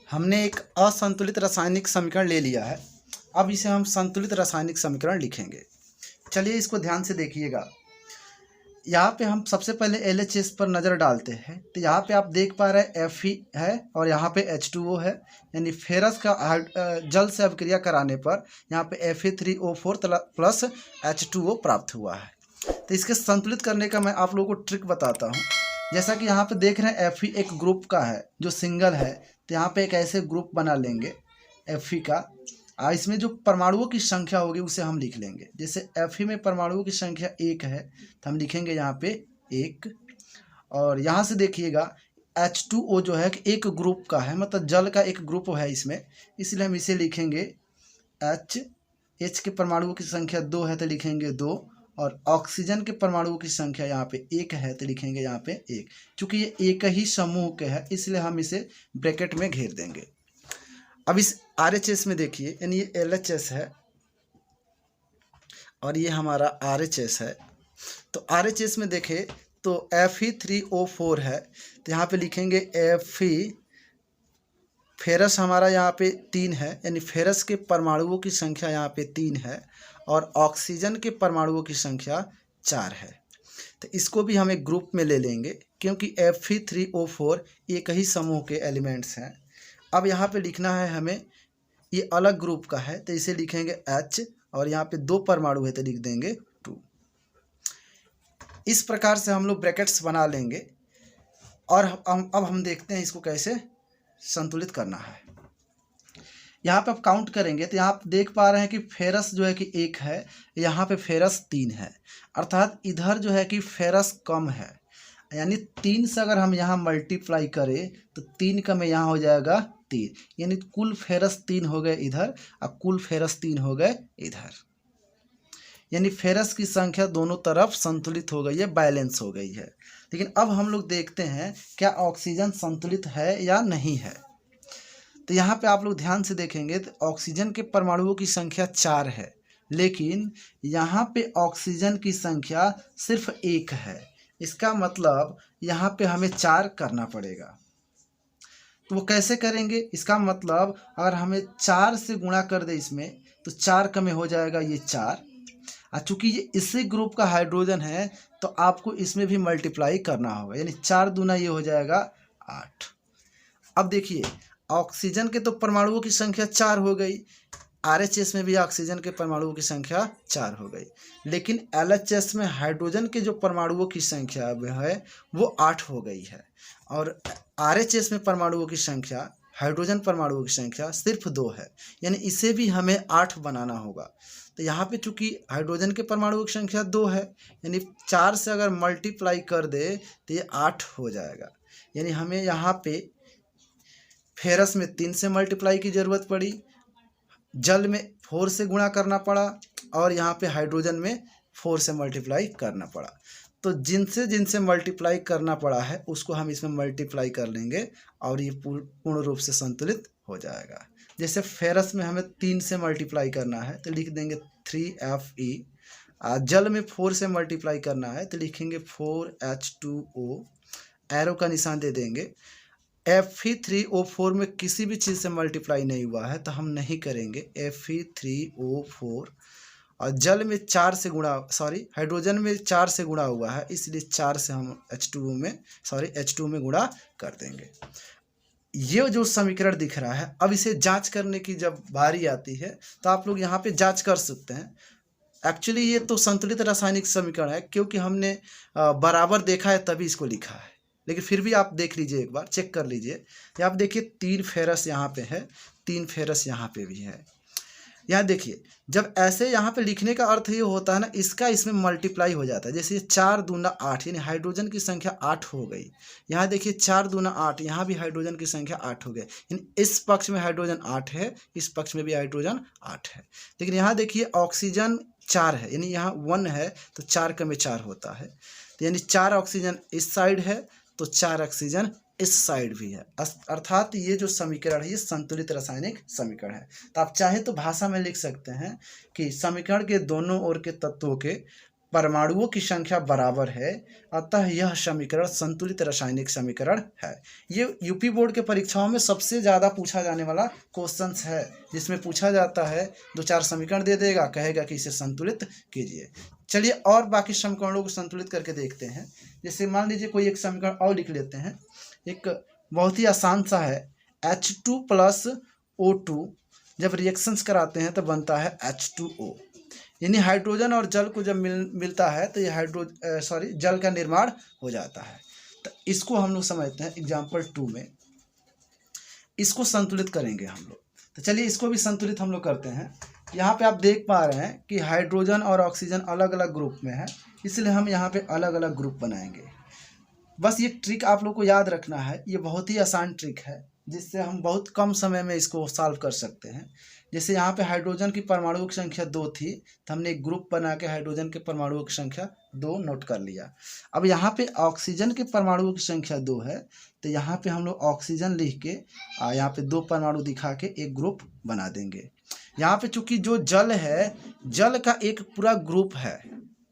हमने एक असंतुलित रासायनिक समीकरण ले लिया है। अब इसे हम संतुलित रासायनिक समीकरण लिखेंगे। चलिए इसको ध्यान से देखिएगा। यहाँ पे हम सबसे पहले LHS पर नज़र डालते हैं तो यहाँ पे आप देख पा रहे हैं Fe है और यहाँ पे H2O है, यानी फेरस का जल से अभिक्रिया कराने पर यहाँ पे Fe3O4 प्लस H2O प्राप्त हुआ है। तो इसके संतुलित करने का मैं आप लोगों को ट्रिक बताता हूँ। जैसा कि यहाँ पे देख रहे हैं Fe एक ग्रुप का है जो सिंगल है, तो यहाँ पे एक ऐसे ग्रुप बना लेंगे Fe का। इसमें जो परमाणुओं की संख्या होगी उसे हम लिख लेंगे। जैसे Fe में परमाणुओं की संख्या 1 है तो हम लिखेंगे यहाँ पे 1। और यहाँ से देखिएगा H2O जो है कि एक ग्रुप का है, मतलब जल का एक ग्रुप है इसमें, इसलिए हम इसे लिखेंगे H के परमाणुओं की संख्या 2 है तो लिखेंगे 2। और ऑक्सीजन के परमाणुओं की संख्या यहाँ पे 1 है तो लिखेंगे यहाँ पे 1। चूँकि ये एक ही समूह के है इसलिए हम इसे ब्रैकेट में घेर देंगे। अब इस RHS में देखिए, यानी ये LHS है और ये हमारा RHS है। तो RHS में देखें तो Fe3O4 है तो यहाँ पे लिखेंगे Fe। फेरस हमारा यहाँ पे 3 है, यानी फेरस के परमाणुओं की संख्या यहाँ पे 3 है और ऑक्सीजन के परमाणुओं की संख्या 4 है। तो इसको भी हम एक ग्रुप में ले लेंगे क्योंकि Fe3O4 एक ही समूह के एलिमेंट्स हैं। अब यहाँ पे लिखना है हमें, ये अलग ग्रुप का है तो इसे लिखेंगे H और यहाँ पे 2 परमाणु है तो लिख देंगे 2। इस प्रकार से हम लोग ब्रैकेट्स बना लेंगे और अब हम देखते हैं इसको कैसे संतुलित करना है। यहाँ पे आप काउंट करेंगे तो यहाँ आप देख पा रहे हैं कि फेरस जो है कि 1 है, यहाँ पे फेरस 3 है, अर्थात इधर जो है कि फेरस कम है, यानी 3 से अगर हम यहाँ मल्टीप्लाई करें तो 3 का में यहाँ हो जाएगा 3, यानी कुल फेरस 3 हो गए इधर और कुल फेरस 3 हो गए इधर, यानी फेरस की संख्या दोनों तरफ संतुलित हो गई है, बैलेंस हो गई है। लेकिन अब हम लोग देखते हैं क्या ऑक्सीजन संतुलित है या नहीं है। तो यहाँ पे आप लोग ध्यान से देखेंगे तो ऑक्सीजन के परमाणुओं की संख्या 4 है, लेकिन यहाँ पे ऑक्सीजन की संख्या सिर्फ 1 है। इसका मतलब यहाँ पे हमें 4 करना पड़ेगा। तो वो कैसे करेंगे, इसका मतलब अगर हमें 4 से गुणा कर दे इसमें तो 4 का में हो जाएगा ये 4। और चूँकि ये इसी ग्रुप का हाइड्रोजन है तो आपको इसमें भी मल्टीप्लाई करना होगा, यानी 4 दूना ये हो जाएगा 8। अब देखिए ऑक्सीजन के तो परमाणुओं की संख्या 4 हो गई, RHS में भी ऑक्सीजन के परमाणुओं की संख्या 4 हो गई, लेकिन LHS में हाइड्रोजन के जो परमाणुओं की संख्या है वो 8 हो गई है और RHS में परमाणुओं की संख्या, हाइड्रोजन परमाणुओं की संख्या सिर्फ 2 है, यानी इसे भी हमें 8 बनाना होगा। तो यहाँ पे चूँकि हाइड्रोजन के परमाणुओं की संख्या 2 है, यानी 4 से अगर मल्टीप्लाई कर दे तो ये 8 हो जाएगा, यानी हमें यहाँ पे फेरस में 3 से मल्टीप्लाई की ज़रूरत पड़ी, जल में 4 से गुणा करना पड़ा और यहाँ पे हाइड्रोजन में 4 से मल्टीप्लाई करना पड़ा। तो जिनसे जिनसे मल्टीप्लाई करना पड़ा है उसको हम इसमें मल्टीप्लाई कर लेंगे और ये पूर्ण रूप से संतुलित हो जाएगा। जैसे फेरस में हमें 3 से मल्टीप्लाई करना है तो लिख देंगे 3Fe। जल में 4 से मल्टीप्लाई करना है तो लिखेंगे 4H2O, एरो का निशान दे देंगे। Fe3O4 में किसी भी चीज़ से मल्टीप्लाई नहीं हुआ है तो हम नहीं करेंगे Fe3O4। और जल में 4 से गुणा, हाइड्रोजन में 4 से गुणा हुआ है इसलिए 4 से हम H2 में गुणा कर देंगे। ये जो समीकरण दिख रहा है, अब इसे जांच करने की जब बारी आती है तो आप लोग यहाँ पे जांच कर सकते हैं। एक्चुअली ये तो संतुलित रासायनिक समीकरण है क्योंकि हमने बराबर देखा है तभी इसको लिखा है, लेकिन फिर भी आप देख लीजिए, एक बार चेक कर लीजिए। आप देखिए 3 फेरस यहाँ पे है, 3 फेरस यहाँ पे भी है। यहाँ देखिए जब ऐसे यहाँ पे लिखने का अर्थ ये होता है ना, इसका इसमें मल्टीप्लाई हो जाता है। जैसे 4 दूना 8, यानी हाइड्रोजन की संख्या 8 हो गई। यहाँ देखिए 4 दूना 8, यहाँ भी हाइड्रोजन की संख्या 8 हो गई, यानी इस पक्ष में हाइड्रोजन 8 है, इस पक्ष में भी हाइड्रोजन 8 है। लेकिन यहाँ देखिए ऑक्सीजन 4 है, यानी यहाँ 1 है तो 4 का में 4 होता है, तो यानी 4 ऑक्सीजन इस साइड है तो 4 ऑक्सीजन इस साइड भी है, अर्थात ये जो समीकरण है ये संतुलित रासायनिक समीकरण है। तो आप चाहे तो भाषा में लिख सकते हैं कि समीकरण के दोनों ओर के तत्वों के परमाणुओं की संख्या बराबर है, अतः यह समीकरण संतुलित रासायनिक समीकरण है। ये यूपी बोर्ड के परीक्षाओं में सबसे ज़्यादा पूछा जाने वाला क्वेश्चंस है, जिसमें पूछा जाता है 2-4 समीकरण दे देगा, कहेगा कि इसे संतुलित कीजिए। चलिए और बाकी समीकरणों को संतुलित करके देखते हैं। जैसे मान लीजिए कोई एक समीकरण और लिख लेते हैं, एक बहुत ही आसान सा है, H2 + O2 जब रिएक्शंस कराते हैं तो बनता है H2O, यानी हाइड्रोजन और जल को जब मिलता है तो ये जल का निर्माण हो जाता है। तो इसको हम लोग समझते हैं एग्जाम्पल 2 में, इसको संतुलित करेंगे हम लोग। तो चलिए इसको भी संतुलित हम लोग करते हैं। यहाँ पे आप देख पा रहे हैं कि हाइड्रोजन और ऑक्सीजन अलग अलग ग्रुप में है, इसलिए हम यहाँ पे अलग अलग ग्रुप बनाएंगे। बस ये ट्रिक आप लोग को याद रखना है, ये बहुत ही आसान ट्रिक है जिससे हम बहुत कम समय में इसको सॉल्व कर सकते हैं। जैसे यहाँ पे हाइड्रोजन की परमाणुओं की संख्या 2 थी, तो हमने एक ग्रुप बना के हाइड्रोजन के परमाणुओं की संख्या 2 नोट कर लिया। अब यहाँ पे ऑक्सीजन के परमाणुओं की संख्या 2 है, तो यहाँ पे हम लोग ऑक्सीजन लिख के यहाँ पे 2 परमाणु दिखा के एक ग्रुप बना देंगे। यहाँ पे चूंकि जो जल है, जल का एक पूरा ग्रुप है,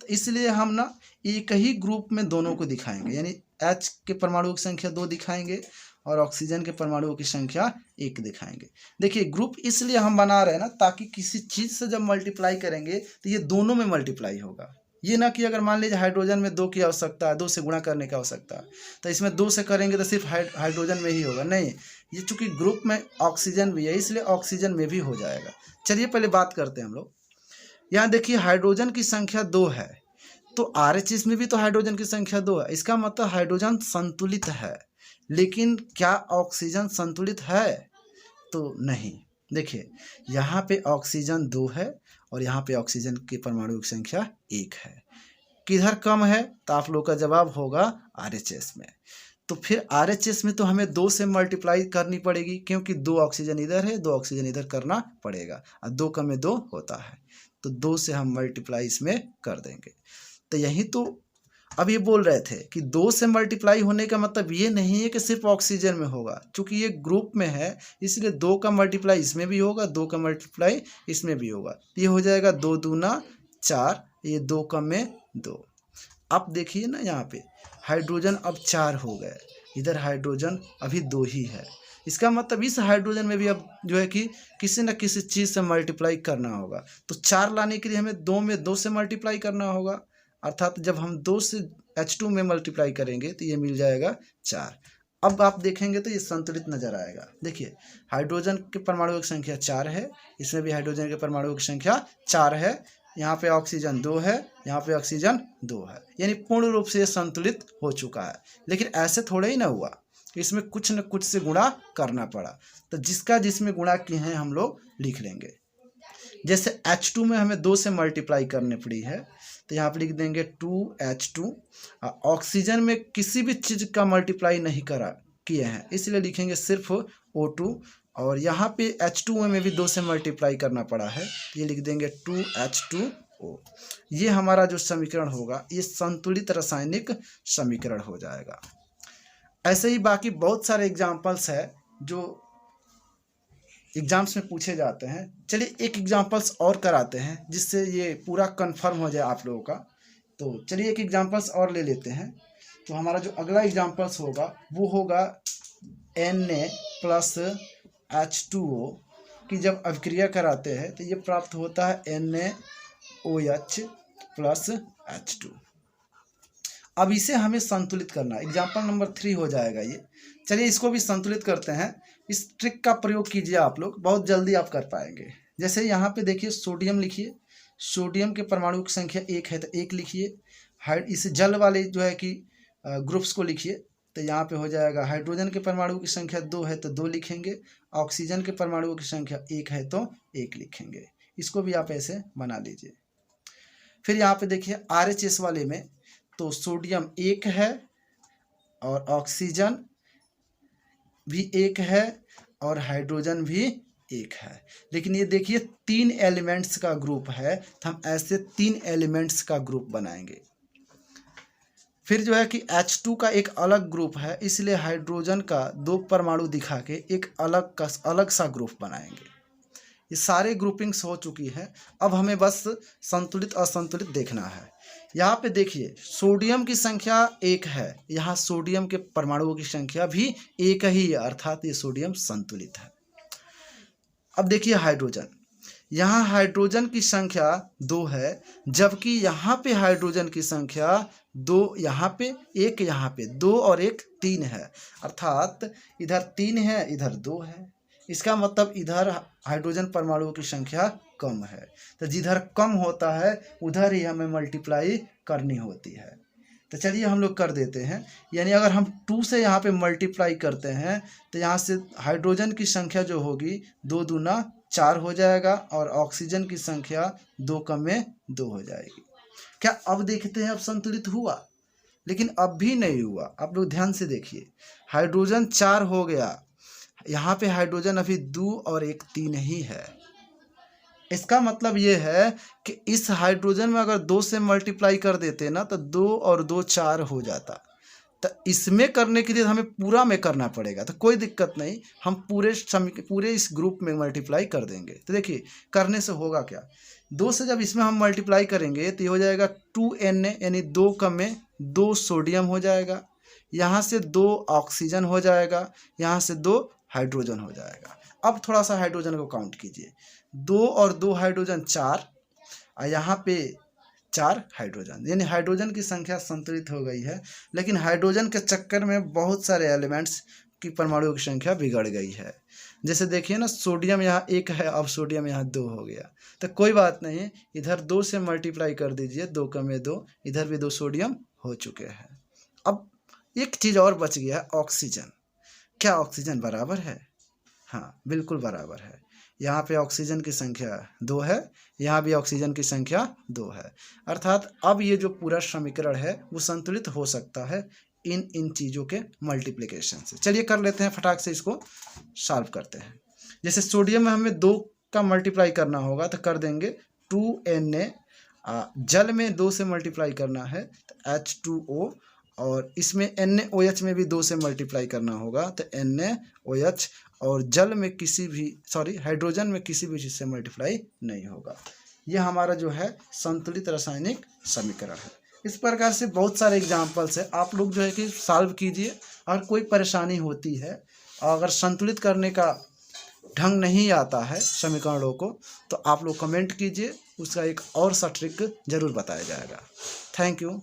तो इसलिए हम ना एक ही ग्रुप में दोनों को दिखाएंगे, यानी H के परमाणुओं की संख्या 2 दिखाएंगे और ऑक्सीजन के परमाणुओं की संख्या 1 दिखाएंगे। देखिए ग्रुप इसलिए हम बना रहे हैं ना, ताकि किसी चीज़ से जब मल्टीप्लाई करेंगे तो ये दोनों में मल्टीप्लाई होगा। ये ना कि अगर मान लीजिए हाइड्रोजन में 2 की आवश्यकता है, 2 से गुणा करने की आवश्यकता है, तो इसमें 2 से करेंगे तो सिर्फ हाइड्रोजन में ही होगा, नहीं, ये चूँकि ग्रुप में ऑक्सीजन भी है इसलिए ऑक्सीजन में भी हो जाएगा। चलिए पहले बात करते हैं हम लोग। यहाँ देखिए हाइड्रोजन की संख्या 2 है, तो RHS में भी तो हाइड्रोजन की संख्या 2 है, इसका मतलब हाइड्रोजन संतुलित है। लेकिन क्या ऑक्सीजन संतुलित है? तो नहीं। देखिए यहाँ पे ऑक्सीजन 2 है और यहाँ पे ऑक्सीजन के परमाणु की संख्या 1 है। किधर कम है? तो आप लोग का जवाब होगा RHS में। तो फिर RHS में तो हमें 2 से मल्टीप्लाई करनी पड़ेगी, क्योंकि 2 ऑक्सीजन इधर है, 2 ऑक्सीजन इधर करना पड़ेगा, और 2 का में 2 होता है, तो 2 से हम मल्टीप्लाई इसमें कर देंगे। तो यही तो अब ये बोल रहे थे कि 2 से मल्टीप्लाई होने का मतलब ये नहीं है कि सिर्फ ऑक्सीजन में होगा, क्योंकि ये ग्रुप में है इसलिए 2 का मल्टीप्लाई इसमें भी होगा, 2 का मल्टीप्लाई इसमें भी होगा। ये हो जाएगा 2 दूना 4, ये 2 कम में 2। अब देखिए ना यहाँ पे हाइड्रोजन अब 4 हो गए, इधर हाइड्रोजन अभी 2 ही है, इसका मतलब इस हाइड्रोजन में भी अब जो है कि किसी न किसी चीज़ से मल्टीप्लाई करना होगा। तो 4 लाने के लिए हमें 2 में 2 से मल्टीप्लाई करना होगा, अर्थात जब हम 2 से H2 में मल्टीप्लाई करेंगे तो ये मिल जाएगा 4। अब आप देखेंगे तो ये संतुलित नजर आएगा। देखिए हाइड्रोजन के परमाणुओं की संख्या 4 है, इसमें भी हाइड्रोजन के परमाणुओं की संख्या 4 है, यहाँ पे ऑक्सीजन 2 है, यहाँ पे ऑक्सीजन 2 है, यानी पूर्ण रूप से ये संतुलित हो चुका है। लेकिन ऐसे थोड़े ही ना हुआ, इसमें कुछ न कुछ से गुणा करना पड़ा, तो जिसका जिसमें गुणा किए हैं हम लोग लिख लेंगे। जैसे H2 में हमें 2 से मल्टीप्लाई करनी पड़ी है, तो यहाँ पर लिख देंगे 2H2। ऑक्सीजन में किसी भी चीज़ का मल्टीप्लाई नहीं किए हैं, इसलिए लिखेंगे सिर्फ O2। और यहाँ पे H2O में भी 2 से मल्टीप्लाई करना पड़ा है, ये लिख देंगे 2H2O। ये हमारा जो समीकरण होगा ये संतुलित रासायनिक समीकरण हो जाएगा। ऐसे ही बाकी बहुत सारे एग्जाम्पल्स है जो एग्जाम्स में पूछे जाते हैं। चलिए एक एग्जाम्पल्स और कराते हैं जिससे ये पूरा कंफर्म हो जाए आप लोगों का। तो चलिए एक एग्जाम्पल्स और ले लेते हैं। तो हमारा जो अगला एग्जाम्पल्स होगा वो होगा Na+H2O की जब अभिक्रिया कराते हैं तो ये प्राप्त होता है NaOH+H2। अब इसे हमें संतुलित करना, एग्जाम्पल नंबर 3 हो जाएगा ये। चलिए इसको भी संतुलित करते हैं। इस ट्रिक का प्रयोग कीजिए आप लोग, बहुत जल्दी आप कर पाएंगे। जैसे यहाँ पे देखिए सोडियम लिखिए, सोडियम के परमाणु की संख्या 1 है तो 1 लिखिए। इस जल वाले जो है कि ग्रुप्स को लिखिए, तो यहाँ पे हो जाएगा हाइड्रोजन के परमाणु की संख्या 2 है तो 2 लिखेंगे, ऑक्सीजन के परमाणुओं की संख्या 1 है तो 1 लिखेंगे। इसको भी आप ऐसे बना लीजिए। फिर यहाँ पे देखिए RHS वाले में तो सोडियम 1 है और ऑक्सीजन भी 1 है और हाइड्रोजन भी 1 है। लेकिन ये देखिए 3 एलिमेंट्स का ग्रुप है, तो हम ऐसे 3 एलिमेंट्स का ग्रुप बनाएंगे। फिर जो है कि H2 का एक अलग ग्रुप है, इसलिए हाइड्रोजन का 2 परमाणु दिखा के एक अलग सा ग्रुप बनाएंगे। ये सारे ग्रुपिंग्स हो चुकी है, अब हमें बस संतुलित असंतुलित देखना है। यहाँ पे देखिए सोडियम की संख्या 1 है, यहाँ सोडियम के परमाणुओं की संख्या भी 1 ही है, अर्थात ये सोडियम संतुलित है। अब देखिए हाइड्रोजन, यहाँ हाइड्रोजन की संख्या 2 है, जबकि यहाँ पे हाइड्रोजन की संख्या 2, यहाँ पे 1, यहाँ पे 2 और 1 3 है, अर्थात इधर 3 है इधर 2 है। इसका मतलब इधर हाइड्रोजन परमाणुओं की संख्या कम है, तो जिधर कम होता है उधर ही हमें मल्टीप्लाई करनी होती है। तो चलिए हम लोग कर देते हैं, यानी अगर हम 2 से यहाँ पे मल्टीप्लाई करते हैं तो यहाँ से हाइड्रोजन की संख्या जो होगी 2 दूना 4 हो जाएगा और ऑक्सीजन की संख्या 2 कम में 2 हो जाएगी। क्या अब देखते हैं अब संतुलित हुआ? लेकिन अब भी नहीं हुआ। आप लोग ध्यान से देखिए, हाइड्रोजन 4 हो गया, यहाँ पे हाइड्रोजन अभी 2 और 1 3 ही है। इसका मतलब ये है कि इस हाइड्रोजन में अगर 2 से मल्टीप्लाई कर देते ना तो 2 और 2 4 हो जाता। तो इसमें करने के लिए हमें पूरा में करना पड़ेगा, तो कोई दिक्कत नहीं, हम पूरे इस ग्रुप में मल्टीप्लाई कर देंगे। तो देखिए करने से होगा क्या, 2 से जब इसमें हम मल्टीप्लाई करेंगे तो ये हो जाएगा 2Na, यानी 2 कम में 2 सोडियम हो जाएगा, यहाँ से 2 ऑक्सीजन हो जाएगा, यहाँ से 2 हाइड्रोजन हो जाएगा। अब थोड़ा सा हाइड्रोजन को काउंट कीजिए, 2 और 2 हाइड्रोजन 4 और यहाँ पे 4 हाइड्रोजन, यानी हाइड्रोजन की संख्या संतुलित हो गई है। लेकिन हाइड्रोजन के चक्कर में बहुत सारे एलिमेंट्स की परमाणुओं की संख्या बिगड़ गई है। जैसे देखिए ना, सोडियम यहाँ 1 है, अब सोडियम यहाँ 2 हो गया। तो कोई बात नहीं, इधर 2 से मल्टीप्लाई कर दीजिए, 2 कम में 2, इधर भी 2 सोडियम हो चुके हैं। अब एक चीज़ और बच गया, ऑक्सीजन। क्या ऑक्सीजन बराबर है? हाँ बिल्कुल बराबर है। यहाँ पे ऑक्सीजन की संख्या 2 है, यहाँ भी ऑक्सीजन की संख्या 2 है, अर्थात अब ये जो पूरा समीकरण है वो संतुलित हो सकता है इन चीज़ों के मल्टीप्लिकेशन से। चलिए कर लेते हैं, फटाक से इसको सॉल्व करते हैं। जैसे सोडियम में हमें 2 का मल्टीप्लाई करना होगा तो कर देंगे 2Na, जल में 2 से मल्टीप्लाई करना है तो H2O, और इसमें NaOH में भी 2 से मल्टीप्लाई करना होगा तो NaOH, और जल में हाइड्रोजन में किसी भी चीज़ से मल्टीप्लाई नहीं होगा। यह हमारा जो है संतुलित रासायनिक समीकरण है। इस प्रकार से बहुत सारे एग्जाम्पल्स है, आप लोग जो है कि सॉल्व कीजिए। और कोई परेशानी होती है, अगर संतुलित करने का ढंग नहीं आता है समीकरणों को, तो आप लोग कमेंट कीजिए, उसका एक और सा ट्रिक जरूर बताया जाएगा। Thank you.